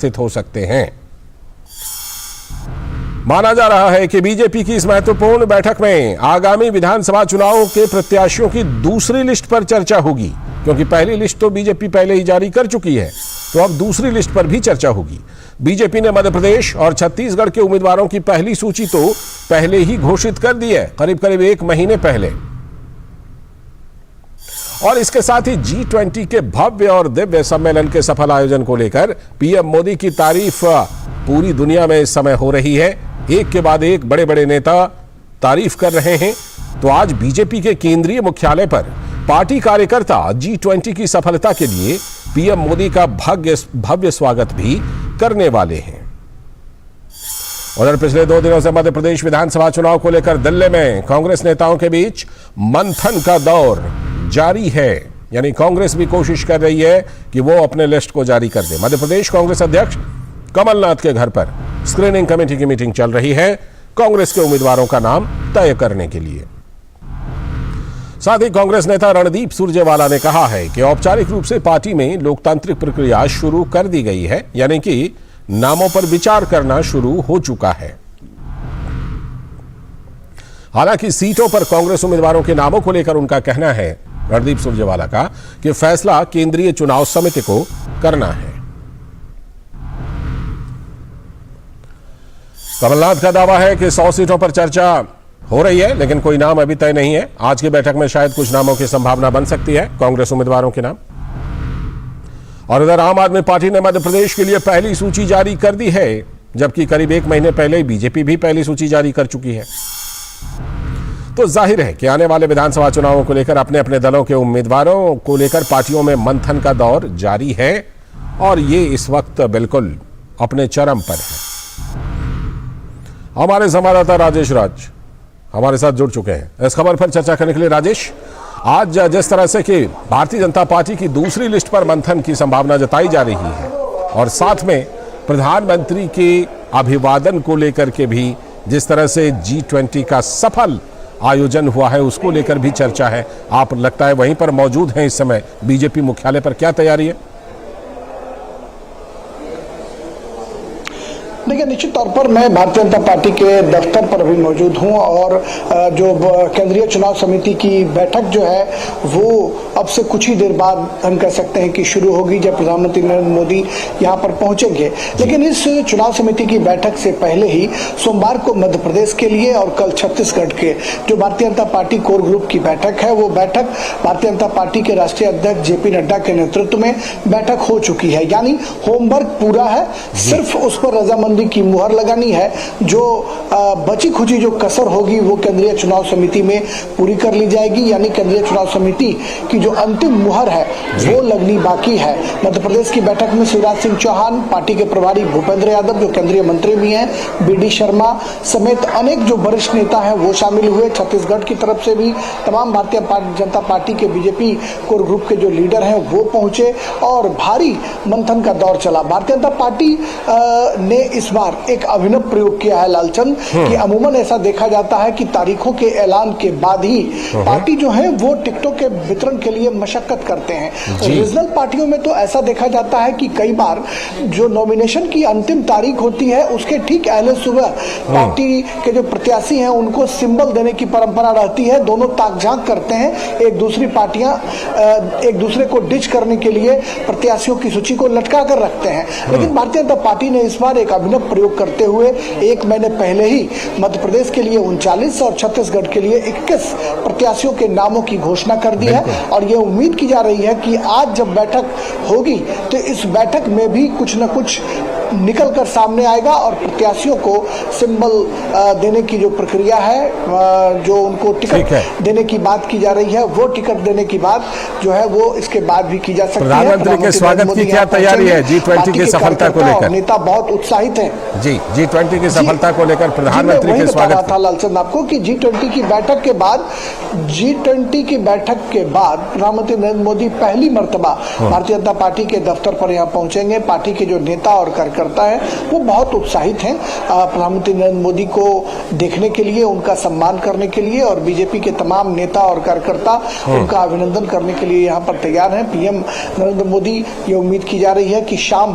स्थित हो सकते हैं। माना जा रहा है कि बीजेपी की इस महत्वपूर्ण बैठक में आगामी विधानसभा चुनावों के प्रत्याशियों की दूसरी लिस्ट पर चर्चा होगी, क्योंकि पहली लिस्ट तो बीजेपी पहले ही जारी कर चुकी है, तो अब दूसरी लिस्ट पर भी चर्चा होगी। बीजेपी ने मध्य प्रदेश और छत्तीसगढ़ के उम्मीदवारों की पहली सूची तो पहले ही घोषित कर दी है, करीब करीब 1 महीने पहले। और इसके साथ ही G20 के भव्य और दिव्य सम्मेलन के सफल आयोजन को लेकर पीएम मोदी की तारीफ पूरी दुनिया में इस समय हो रही है। एक के बाद एक बड़े बड़े नेता तारीफ कर रहे हैं। तो आज बीजेपी के केंद्रीय मुख्यालय पर पार्टी कार्यकर्ता G20 की सफलता के लिए पीएम मोदी का भव्य स्वागत भी करने वाले हैं। उधर पिछले 2 दिनों से मध्य प्रदेश विधानसभा चुनाव को लेकर दिल्ली में कांग्रेस नेताओं के बीच मंथन का दौर जारी है, यानी कांग्रेस भी कोशिश कर रही है कि वो अपने लिस्ट को जारी कर दे। मध्य प्रदेश कांग्रेस अध्यक्ष कमलनाथ के घर पर स्क्रीनिंग कमेटी की मीटिंग चल रही है कांग्रेस के उम्मीदवारों का नाम तय करने के लिए। साथ ही कांग्रेस नेता रणदीप सुरजेवाला ने कहा है कि औपचारिक रूप से पार्टी में लोकतांत्रिक प्रक्रिया शुरू कर दी गई है, यानी कि नामों पर विचार करना शुरू हो चुका है। हालांकि सीटों पर कांग्रेस उम्मीदवारों के नामों को लेकर उनका कहना है, रणदीप सुरजेवाला का, कि फैसला केंद्रीय चुनाव समिति को करना है। कमलनाथ का दावा है कि 100 सीटों पर चर्चा हो रही है, लेकिन कोई नाम अभी तय नहीं है। आज की बैठक में शायद कुछ नामों की संभावना बन सकती है, कांग्रेस उम्मीदवारों के नाम। और इधर आम आदमी पार्टी ने मध्य प्रदेश के लिए पहली सूची जारी कर दी है, जबकि करीब 1 महीने पहले बीजेपी भी पहली सूची जारी कर चुकी है। तो जाहिर है कि आने वाले विधानसभा चुनावों को लेकर अपने अपने दलों के उम्मीदवारों को लेकर पार्टियों में मंथन का दौर जारी है, और ये इस वक्त बिल्कुल अपने चरम पर है। हमारे संवाददाता राजेश राज हमारे साथ जुड़ चुके हैं इस खबर पर चर्चा करने के लिए। राजेश, आज जिस तरह से कि भारतीय जनता पार्टी की दूसरी लिस्ट पर मंथन की संभावना जताई जा रही है, और साथ में प्रधानमंत्री के अभिवादन को लेकर के भी जिस तरह से G20 का सफल आयोजन हुआ है उसको लेकर भी चर्चा है, आप लगता है वहीं पर मौजूद हैं इस समय बीजेपी मुख्यालय पर, क्या तैयारी है? देखिए, निश्चित तौर पर मैं भारतीय जनता पार्टी के दफ्तर पर भी मौजूद हूं, और जो केंद्रीय चुनाव समिति की बैठक जो है वो अब से कुछ ही देर बाद हम कह सकते हैं कि शुरू होगी, जब प्रधानमंत्री नरेंद्र मोदी यहां पर पहुंचेंगे। लेकिन इस चुनाव समिति की बैठक से पहले ही सोमवार को मध्य प्रदेश के लिए और कल छत्तीसगढ़ के जो Bharatiya Janata party core group की बैठक है, वो बैठक भारतीय जनता पार्टी के राष्ट्रीय अध्यक्ष जेपी नड्डा के नेतृत्व में बैठक हो चुकी है। यानी होमवर्क पूरा है, सिर्फ उस पर रजामंदी की मुहर लगानी है। जो बची खुची जो कसर होगी वो केंद्रीय चुनाव समिति में पूरी कर ली जाएगी, यानी केंद्रीय चुनाव समिति की जो अंतिम मुहर है वो लगनी बाकी है। मध्य प्रदेश की बैठक में शिवराज सिंह चौहान, पार्टी के प्रभारी भूपेंद्र यादव जो केंद्रीय मंत्री भी हैं, BD शर्मा समेत अनेक जो वरिष्ठ नेता हैं वो शामिल हुए। छत्तीसगढ़ की तरफ से भी तमाम भारतीय जनता पार्टी के बीजेपी कोर ग्रुप के जो लीडर हैं वो पहुंचे, और भारी मंथन का दौर चला। भारतीय जनता पार्टी ने इस बार एक अभिनव प्रयोग किया है लालचंद, कि अमूमन ऐसा देखा जाता है कि तारीखों के ऐलान के बाद ही पार्टी जो है वो टिकटों के वितरण के लिए मशक्कत करते हैं। रीजनल पार्टियों में तो ऐसा देखा जाता है कि कई बार जो नॉमिनेशन की अंतिम तारीख होती है उसके ठीक पहले सुबह पार्टी के जो प्रत्याशी हैं उनको सिंबल देने की परंपरा रहती है। दोनों ताकझांक करते हैं, एक दूसरी पार्टियां एक दूसरे को डिच करने के लिए प्रत्याशियों की सूची को लटका कर रखते हैं। लेकिन भारतीय जनता पार्टी ने इस बार एक अभिनव प्रयोग करते हुए 1 महीने पहले ही मध्य प्रदेश के लिए 39 और छत्तीसगढ़ के लिए 21 प्रत्याशियों के नामों की घोषणा कर दी है। और ये उम्मीद की जा रही है कि आज जब बैठक होगी तो इस बैठक में भी कुछ न कुछ निकल कर सामने आएगा, और प्रत्याशियों को सिंबल देने की जो प्रक्रिया है, जो उनको टिकट देने की बात की जा रही है, वो टिकट देने की बात जो है वो इसके बाद भी की जा सकती है। प्रधानमंत्री के स्वागत की क्या तैयारी है G20 की सफलता को लेकर? नेता बहुत उत्साहित हैं जी, G20 की सफलता को लेकर प्रधानमंत्री के स्वागत था लालचंद आपको कि G20 की बैठक के बाद प्रधानमंत्री नरेंद्र मोदी पहली मर्तबा भारतीय जनता पार्टी के दफ्तर पर यहाँ पहुंचेंगे। पार्टी के जो नेता और कार्यकर्ता कार्यकर्ता है वो बहुत उत्साहित हैं प्रधानमंत्री नरेंद्र मोदी को देखने के लिए, उनका सम्मान करने के लिए, और बीजेपी के तमाम नेता और कार्यकर्ता उनका अभिनंदन करने के लिए यहाँ पर तैयार हैं। पीएम नरेंद्र मोदी, ये उम्मीद की जा रही है कि शाम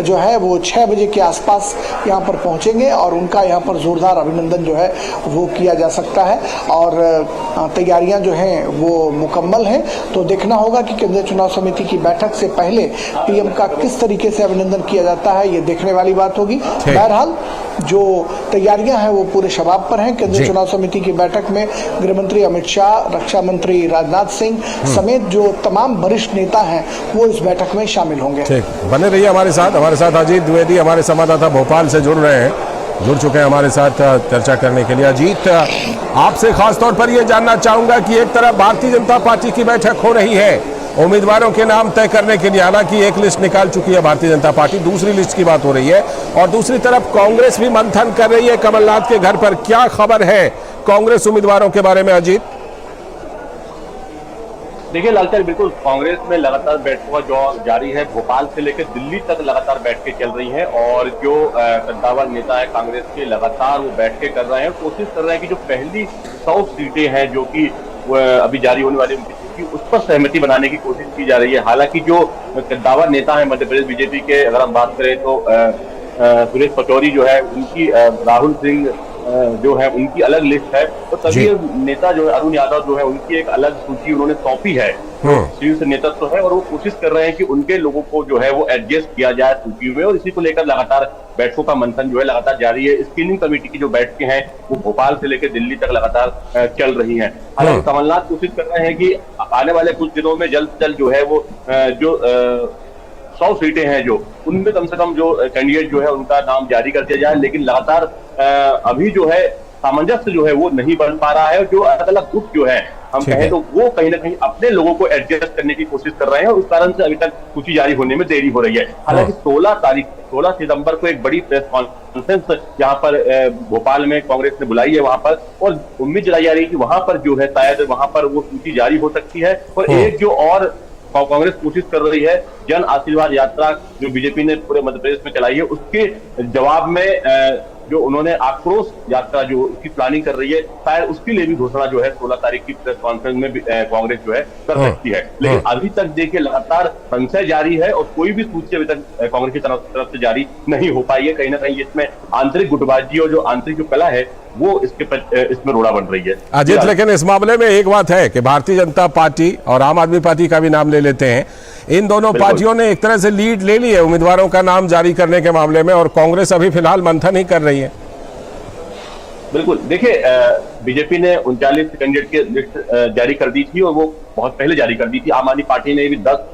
जो है वो 6 बजे के आसपास यहाँ पर पहुंचेंगे और उनका यहाँ पर जोरदार अभिनंदन जो है वो किया जा सकता है और तैयारियां जो हैं वो मुकम्मल हैं। तो देखना होगा कि केंद्रीय चुनाव समिति की बैठक से पहले पीएम का किस तरीके से अभिनंदन किया जाता है, ये देखने वाली बात होगी। बहरहाल जो तैयारियां हैं वो पूरे शबाब पर हैं। केंद्रीय चुनाव समिति की बैठक में गृह मंत्री अमित शाह, रक्षा मंत्री राजनाथ सिंह समेत जो तमाम वरिष्ठ नेता हैं वो इस बैठक में शामिल होंगे। ठीक, बने रहिए हमारे साथ अजीत द्विवेदी हमारे संवाददाता भोपाल से जुड़ चुके हैं हमारे साथ चर्चा करने के लिए। अजीत, आपसे खास तौर पर यह जानना चाहूंगा कि एक तरफ भारतीय जनता पार्टी की बैठक हो रही है उम्मीदवारों के नाम तय करने के लिए, हालांकि एक लिस्ट निकाल चुकी है भारतीय जनता पार्टी, दूसरी लिस्ट की बात हो रही है, और दूसरी तरफ कांग्रेस भी मंथन कर रही है कमलनाथ के घर पर। क्या खबर है कांग्रेस उम्मीदवारों के बारे में अजीत? देखिए लालचंद, बिल्कुल कांग्रेस में लगातार बैठकों का दौर जारी है। भोपाल से लेकर दिल्ली तक लगातार बैठकें चल रही हैं और जो कद्दावर नेता है कांग्रेस के, लगातार वो बैठकें कर रहे हैं, कोशिश कर रहे हैं कि जो पहली 100 सीटें हैं जो कि अभी जारी होने वाली उनकी, उस पर सहमति बनाने की कोशिश की जा रही है। हालांकि जो कद्दावर नेता है मध्य प्रदेश बीजेपी के, अगर हम बात करें तो सुरेश पचौरी जो है उनकी, राहुल सिंह जो है उनकी अलग लिस्ट है, तो तभी नेता जो है अरुण यादव जो है उनकी एक अलग सूची उन्होंने सौंपी है। शीर्ष नेतृत्व है और वो कोशिश कर रहे हैं कि उनके लोगों को जो है वो एडजस्ट किया जाए सूची में, और इसी को लेकर लगातार बैठकों का मंथन जो है लगातार जारी है। स्क्रीनिंग कमेटी की जो बैठकें हैं वो भोपाल से लेकर दिल्ली तक लगातार चल रही हैं। हालांकि कमलनाथ कोशिश कर रहे हैं कि आने वाले कुछ दिनों में जल्द से जल्द जो है वो जो 100 सीटें हैं जो उनमें कम से कम जो कैंडिडेट जो है उनका नाम जारी कर दिया जाए, लेकिन लगातार अभी जो है सामंजस्य जो है वो नहीं बन पा रहा है, और जो अलग अलग ग्रुप जो है हम कहें तो वो कहीं ना कहीं अपने लोगों को एडजस्ट करने की कोशिश कर रहे हैं, और उस कारण से अभी तक सूची जारी होने में देरी हो रही है। हालांकि 16 सितंबर को एक बड़ी प्रेस कॉन्फ्रेंस यहाँ पर भोपाल में कांग्रेस ने बुलाई है वहां पर, और उम्मीद जलाई जा रही है कि वहां पर जो है शायद वहां पर वो सूची जारी हो सकती है। और एक जो और कांग्रेस कोशिश कर रही है, जन आशीर्वाद यात्रा जो बीजेपी ने पूरे मध्य प्रदेश में चलाई है, उसके जवाब में जो उन्होंने आक्रोश यात्रा जो उसकी प्लानिंग कर रही है, शायद उसके लिए भी घोषणा जो है 16 तारीख की प्रेस कॉन्फ्रेंस में कांग्रेस जो है कर सकती है। लेकिन अभी तक देखिए लगातार संशय जारी है और कोई भी सूची अभी तक कांग्रेस की तरफ से जारी नहीं हो पाई है। कहीं ना कहीं इसमें आंतरिक गुटबाजी और जो आंतरिक जो कला है वो इसमें रोड़ा बन रही है। अजीत, लेकिन इस मामले में एक बात है कि भारतीय जनता पार्टी और आम आदमी पार्टी का भी नाम ले लेते हैं, इन दोनों पार्टियों ने एक तरह से लीड ले ली है उम्मीदवारों का नाम जारी करने के मामले में, और कांग्रेस अभी फिलहाल मंथन ही कर रही है। बिल्कुल, देखिए बीजेपी ने 39 कैंडिडेट की लिस्ट जारी कर दी थी और वो बहुत पहले जारी कर दी थी। आम आदमी पार्टी ने भी 10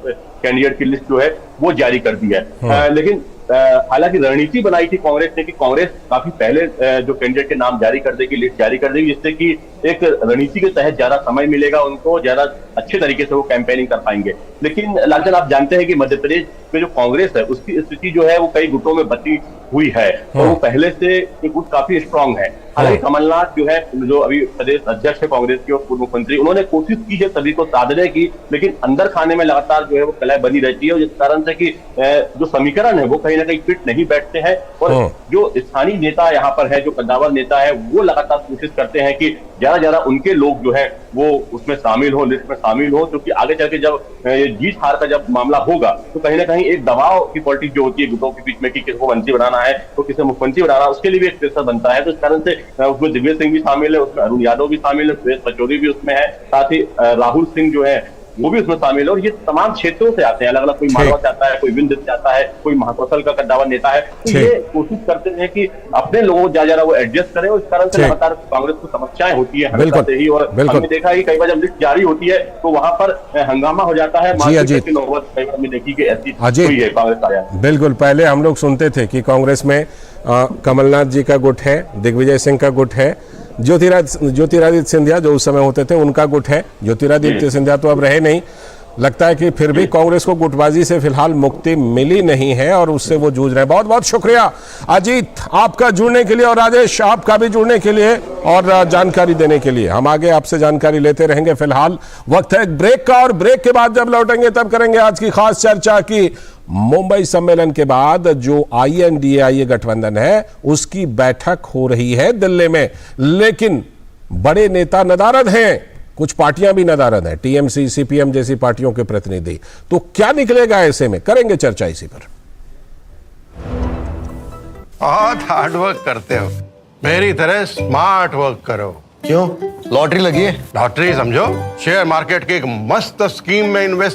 कैंडिडेट की लिस्ट जो है वो जारी कर दी है। लेकिन हालांकि रणनीति बनाई थी कांग्रेस ने कि कांग्रेस काफी पहले जो कैंडिडेट के नाम जारी कर देगी, लिस्ट जारी कर देगी, जिससे कि एक रणनीति के तहत ज्यादा समय मिलेगा उनको, ज्यादा अच्छे तरीके से वो कैंपेनिंग कर पाएंगे। लेकिन लालचंद, आप जानते हैं कि मध्य प्रदेश में जो कांग्रेस है उसकी स्थिति जो है वो कई गुटों में बटी हुई है और वो पहले से एक गुट काफी स्ट्रांग है। हालांकि कमलनाथ जो है, जो अभी प्रदेश अध्यक्ष है कांग्रेस के और पूर्व मुख्यमंत्री, उन्होंने कोशिश की है सभी को साधने की, लेकिन अंदर खाने में लगातार जो है वो कलह बनी रहती है, और जिस कारण से कि जो समीकरण है वो कहीं ना कहीं फिट नहीं बैठते हैं। और जो स्थानीय नेता यहाँ पर है, जो कद्दावर नेता है, वो लगातार कोशिश करते हैं कि ज्यादा उनके लोग जो है वो उसमें शामिल हो, लिस्ट में शामिल हो, क्योंकि आगे चल के जब जीत हार का जब मामला होगा तो कहीं ना कहीं एक दबाव की पॉलिटिक्स जो होती है गुटों के बीच में कि किसको मंत्री बनाना है तो किसे मुख्यमंत्री बनाना, उसके लिए भी एक प्रेशर बनता है। तो इस कारण से उसमें दिग्विजय सिंह भी शामिल है, उसमें अरुण यादव भी शामिल है, सुरेश पचौरी भी उसमें है, साथ ही राहुल सिंह जो है वो भी उसमें शामिल है, और ये तमाम क्षेत्रों से आते हैं, अलग अलग, कोई मालवा से आता है, कोई विंध्य से आता है, कोई महाकौशल का कद्दावर नेता है। तो ये कोशिश करते हैं कि अपने लोगों को ज्यादा वो एडजस्ट करें, और इस कारण से लगातार कांग्रेस को समस्याएं होती है हमेशा से ही। और हमने देखा है कि कई बार जब लिस्ट जारी होती है तो वहां पर हंगामा हो जाता है। नौबत कई बार हमने देखी कि ऐसी हुई है कांग्रेस आया। बिल्कुल, पहले हम लोग सुनते थे कि कांग्रेस में कमलनाथ जी का गुट है, दिग्विजय सिंह का गुट है, ज्योतिरादित्य सिंधिया जो उस समय होते थे उनका गुट है। ज्योतिरादित्य सिंधिया तो अब रहे नहीं, लगता है कि फिर भी कांग्रेस को गुटबाजी से फिलहाल मुक्ति मिली नहीं है और उससे वो जूझ रहे हैं। बहुत बहुत शुक्रिया अजीत आपका जुड़ने के लिए, और राजेश आपका भी जुड़ने के लिए और जानकारी देने के लिए। हम आगे आपसे जानकारी लेते रहेंगे। फिलहाल वक्त है ब्रेक का, और ब्रेक के बाद जब लौटेंगे तब करेंगे आज की खास चर्चा की मुंबई सम्मेलन के बाद जो INDA गठबंधन है उसकी बैठक हो रही है दिल्ली में, लेकिन बड़े नेता नदारद हैं, कुछ पार्टियां भी नदारद हैं, TMC, CPM जैसी पार्टियों के प्रतिनिधि। तो क्या निकलेगा ऐसे में, करेंगे चर्चा इसी पर। बहुत हार्ड वर्क करते हो, मेरी तरह स्मार्ट वर्क करो। क्यों, लॉटरी लगी है? लॉटरी समझो, शेयर मार्केट की एक मस्त स्कीम में इन्वेस्ट